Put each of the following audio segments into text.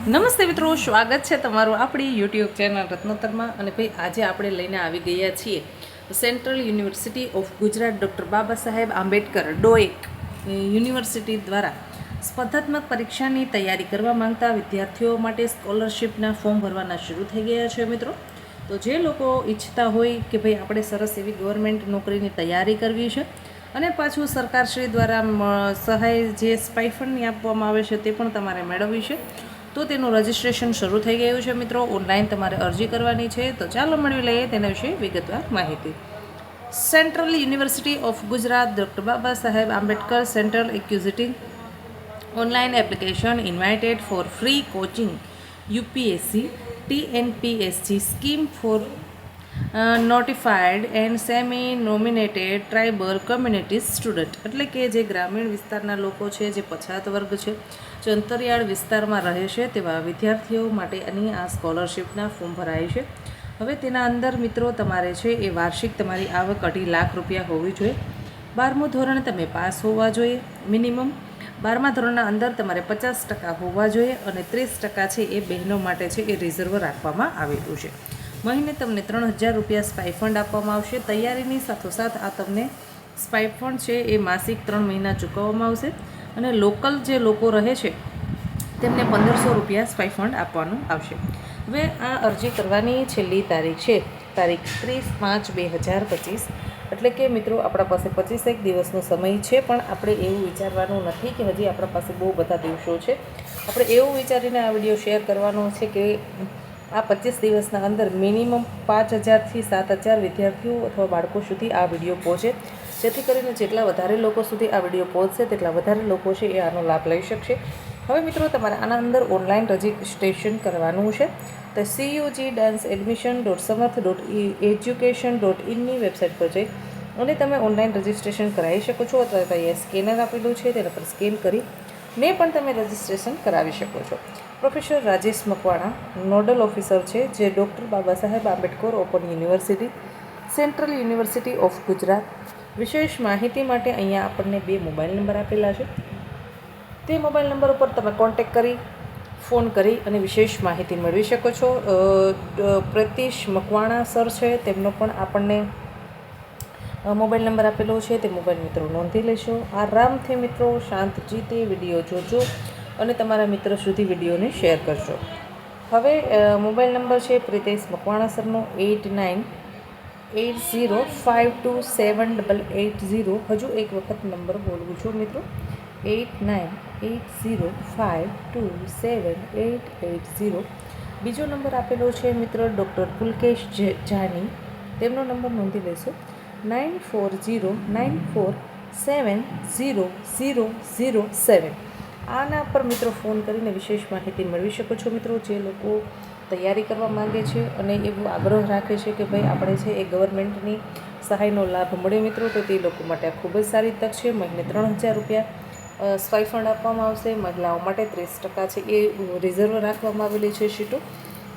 નમસ્તે મિત્રો, સ્વાગત છે તમારું આપણી યુટ્યુબ ચેનલ રત્નોત્તરમાં. અને ભાઈ આજે આપણે લઈને આવી ગયા છીએ central university of Gujarat doctor Baba Saheb Ambedkar ડોએક university દ્વારા સ્પર્ધાત્મક પરીક્ષાની તૈયારી કરવા માંગતા વિદ્યાર્થીઓ માટે સ્કોલરશિપના ફોર્મ ભરવાના શરૂ થઈ ગયા છે મિત્રો. તો જે લોકો ઈચ્છતા હોય કે ભાઈ આપણે સરસ એવી ગવર્મેન્ટ નોકરીની તૈયારી કરવી છે અને પાછું સરકારશ્રી દ્વારા સહાય જે સ્ટાઇફંડની આપવામાં આવે છે તે પણ તમારે મેળવવી છે, તો તેનું રજિસ્ટ્રેશન શરૂ થઈ ગયું છે મિત્રો. ઓનલાઈન તમારે અરજી કરવાની છે. તો ચાલો મેળવી લઈએ તેના વિશે વિગતવાર માહિતી. Central university of Gujarat doctor Baba Saheb Ambedkar central accepting online application invited for free coaching UPSC TNPSC scheme for notified and semi nominated tribal communities student, એટલે કે જે ગ્રામીણ વિસ્તારના લોકો છે, જે પછાત વર્ગ છે, જે અંતરિયાળ વિસ્તારમાં રહે છે તેવા વિદ્યાર્થીઓ માટેની આ સ્કોલરશિપના ફોર્મ ભરાય છે. હવે તેના અંદર મિત્રો તમારે છે એ વાર્ષિક તમારી આવક 2.5 લાખ રૂપિયા હોવી જોઈએ. 12મું ધોરણ તમે પાસ હોવા જોઈએ મિનિમમ. 12મા ધોરણના અંદર તમારે 50% હોવા જોઈએ અને 30% છે એ બહેનો માટે છે એ રિઝર્વ રાખવામાં આવેલું છે. મહિને તમને 3,000 રૂપિયા સ્ટાઇફંડ આપવામાં આવશે. તૈયારીની સાથોસાથ આ તમને સ્ટાઇફંડ છે એ માસિક 3 મહિના ચૂકવવામાં આવશે અને લોકલ જે લોકો રહે છે તેમને 1,500 રૂપિયા સ્ટાઇફંડ આપવાનું આવશે. હવે આ અરજી કરવાની છેલ્લી તારીખ છે તારીખ 30/5/2025, એટલે કે મિત્રો આપણા પાસે 25 દિવસનો સમય છે. પણ આપણે એવું વિચારવાનું નથી કે હજી આપણા પાસે બહુ બધા દિવસો છે. આપણે એવું વિચારીને આ વિડીયો શેર કરવાનો છે કે આ 25 દિવસના અંદર મિનિમમ 5,000થી 7,000 વિદ્યાર્થીઓ અથવા બાળકો સુધી આ વિડીયો પહોંચે, જેથી કરીને જેટલા વધારે લોકો સુધી આ વિડીયો પહોંચશે તેટલા વધારે લોકો છે એ આનો લાભ લઈ શકશે. હવે મિત્રો તમારે આના અંદર ઓનલાઈન રજિસ્ટ્રેશન કરવાનું છે. તો cugdance.admission.samarth.education.in ની વેબસાઇટ પર જઈ અને તમે ઓનલાઈન રજિસ્ટ્રેશન કરાવી શકો છો. અથવા અહીંયા સ્કેનર આપેલું છે તેના પર સ્કેન કરી ને પણ તમે રજિસ્ટ્રેશન કરાવી શકો છો. Professor Rajesh Makwana nodal officer છે, જે doctor Baba Saheb Ambedkar open university central university of Gujarat. વિશેષ માહિતી માટે અહીંયા આપણને 2 મોબાઈલ નંબર આપેલા છે. તે મોબાઈલ નંબર ઉપર તમે કોન્ટેક્ટ કરી ફોન કરી અને વિશેષ માહિતી મેળવી શકો છો. પ્રતિશ મકવાણા સર છે, તેમનો પણ આપણને મોબાઈલ નંબર આપેલો છે. તે મોબાઈલ મિત્રો નોંધી લેશો. આરામથી મિત્રો શાંતજીતે વિડીયો જોજો અને તમારા મિત્રો સુધી વિડીયોને શેર કરજો. હવે મોબાઈલ નંબર છે પ્રિતેશ મકવાણા સરનો 8980527880. હજુ એક વખત નંબર બોલવું છું મિત્રો, 8980527880. બીજો નંબર આપેલો છે મિત્રો ડૉક્ટર પુલકેશ જાની, તેમનો નંબર નોંધી લેશો 9404970007. આના પર મિત્રો ફોન કરીને વિશેષ માહિતી મેળવી શકો છો મિત્રો. જે લોકો તૈયારી કરવા માંગે છે અને એવો આગ્રહ રાખે છે કે ભાઈ આપણે છે એ ગવર્મેન્ટની સહાયનો લાભ મળે મિત્રો, તો તે લોકો માટે આ ખૂબ જ સારી તક છે. મહિને 3,000 રૂપિયા સ્ટાઇફંડ આપવામાં આવશે. મહિલાઓ માટે 30% છે એ રિઝર્વ રાખવામાં આવેલી છે સીટો,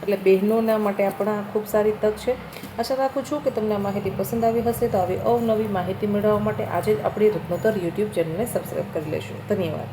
એટલે બહેનોના માટે આપણા ખૂબ સારી તક છે. આશા રાખું છું કે તમને આ માહિતી પસંદ આવી હશે. તો આવી અવનવી માહિતી મેળવવા માટે આજે જ આપણી રત્નોત્તર યુટ્યુબ ચેનલને સબસ્ક્રાઈબ કરી લેશો. ધન્યવાદ.